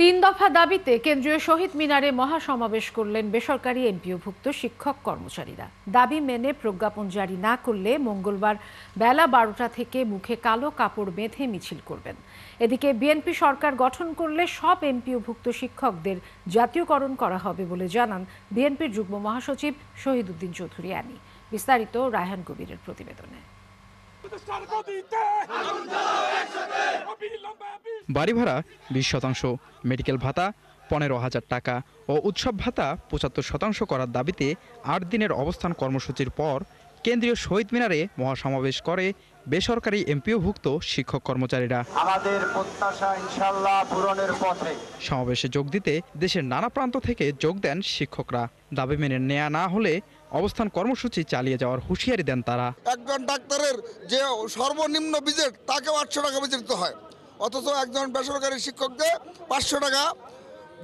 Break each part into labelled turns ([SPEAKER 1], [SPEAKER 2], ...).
[SPEAKER 1] তিন দফা দাবিতে কেন্দ্রীয় শহীদ মিনারে মহাসমাবেশ করলেন বেসরকারি এমপিওভুক্ত শিক্ষক কর্মচারীরা। দাবি মেনে প্রজ্ঞাপন জারি না করলে মঙ্গলবার বেলা 12টা থেকে মুখে কালো কাপড় বেঁধে মিছিল করবেন। এদিকে বিএনপি সরকার গঠন করলে সব এমপিওভুক্ত শিক্ষকদের জাতীয়করণ করা হবে বলে জানান বিএনপির যুগ্ম মহাসচিব শহীদউদ্দিন চৌধুরী অ্যানি। বিস্তারিত রায়হান কবিরের প্রতিবেদনে।
[SPEAKER 2] বাড়ি ভাড়া 20%, মেডিকেল ভাতা 15,000 টাকা ও উৎসব ভাতা 75% করার দাবিতে 8 দিনের অবস্থান কর্মসূচির পর কেন্দ্রীয় শহীদ মিনারে মহাসমাবেশ করে বেসরকারি এমপিওভুক্ত শিক্ষক কর্মচারীরা।
[SPEAKER 3] আমাদের প্রত্যাশা ইনশাআল্লাহ পূরণের পথে।
[SPEAKER 2] সমাবেশে যোগ দিতে দেশের নানা প্রান্ত থেকে যোগ দেন শিক্ষকরা। দাবি মেনে নেওয়া না হলে অবস্থান কর্মসূচি চালিয়ে যাওয়ার হুঁশিয়ারি দেন তারা।
[SPEAKER 4] একজন ডাক্তারের যে সর্বনিম্ন ভিজিট তাকেও 800 টাকা বেতন দিতে হয়, অথচ একজন বেসরকারি শিক্ষককে 500 টাকা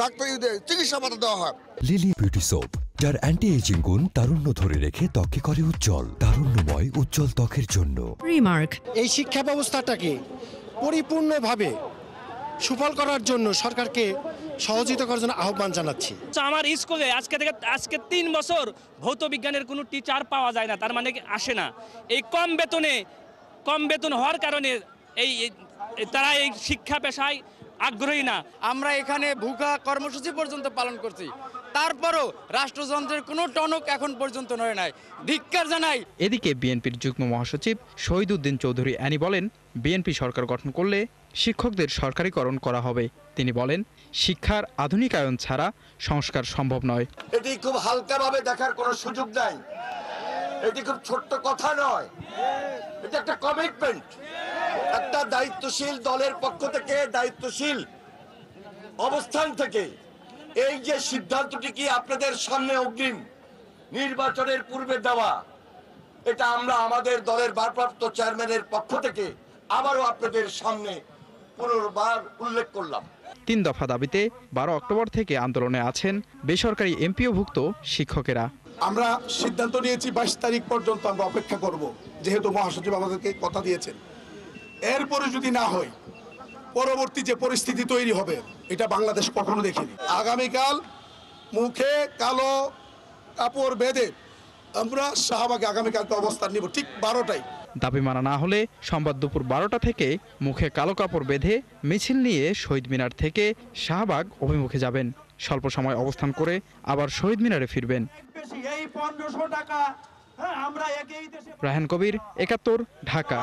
[SPEAKER 4] ডাক্তারি চিকিৎসা ভাতা দেওয়া হয়।
[SPEAKER 5] লিলি বিউটি সোপ, যার অ্যান্টি এজিং গুণ তারুণ্য ধরে রেখে ত্বকে করে উজ্জ্বল, তারুণ্যময় উজ্জ্বল ত্বকের জন্য।
[SPEAKER 6] রিমার্ক। এই শিক্ষা ব্যবস্থাটাকে পরিপূর্ণভাবে সুফল করার জন্য সরকারকে সহযোগিতা করার জন্য আহ্বান জানাচ্ছি।
[SPEAKER 7] আমার স্কুলে আজকে 3 বছর ভৌত বিজ্ঞানের কোনো টিচার পাওয়া যায় না, তার মানে আসে না। এই কম বেতন হওয়ার কারণে তারা এই শিক্ষা পেশায় আগ্রহী না।
[SPEAKER 8] আমরা এখানে ভুকা কর্মসূচি পর্যন্ত পালন করছি, তারপরও রাষ্ট্রযন্ত্রের কোনো টনক এখন পর্যন্ত নয় নাই। ধিক্কার জানাই।
[SPEAKER 2] এদিকে বিএনপির যুগ্ম মহাসচিব শহীদউদ্দিন চৌধুরী অ্যানি বলেন, বিএনপি সরকার গঠন করলে শিক্ষকদের সরকারিকরণ করা হবে। তিনি বলেন, শিক্ষার আধুনিকায়ন ছাড়া সংস্কার সম্ভব নয়।
[SPEAKER 4] এটি খুব হালকাভাবে দেখার কোনো সুযোগ নাই, এটি খুব ছোট্ট কথা নয়, এটা একটা কমিটমেন্ট। একটা দায়িত্বশীল দলের পক্ষ থেকে, দায়িত্বশীল অবস্থান থেকে এই যে সিদ্ধান্তটি কি আপনাদের সামনে অগ্রিম নির্বাচনের পূর্বে দেওয়া, এটা আমরা আমাদের দলের ভারপ্রাপ্ত চেয়ারম্যানের পক্ষ থেকে আবারও আপনাদের সামনে পুনর্বার উল্লেখ করলাম।
[SPEAKER 2] 3 দফা দাবিতে 12 অক্টোবর থেকে আন্দোলনে আছেন বেসরকারি এমপিওভুক্ত শিক্ষকেরা।
[SPEAKER 9] আমরা সিদ্ধান্ত নিয়েছি 22 তারিখ পর্যন্ত আমরা অপেক্ষা করব, যেহেতু মহাসচিব আমাদেরকে কথা দিয়েছেন। এরপরে যদি না হয়, পরবর্তী যে পরিস্থিতি তৈরি হবে এটা বাংলাদেশ কখনো দেখেনি। আগামীকাল মুখে কালো কাপড় বেঁধে আমরা শাহবাগে আগামীকালকে অবস্থান নিব ঠিক 12টায়।
[SPEAKER 2] দাবি মানা না হলে সোমবার দুপুর 12টা থেকে মুখে কালো কাপড় বেঁধে মিছিল নিয়ে শহীদ মিনার থেকে শাহবাগ অভিমুখে যাবেন। স্বল্প সময় অবস্থান করে আবার শহীদ মিনারে ফিরবেন। রায়হান কবির, 71, ঢাকা।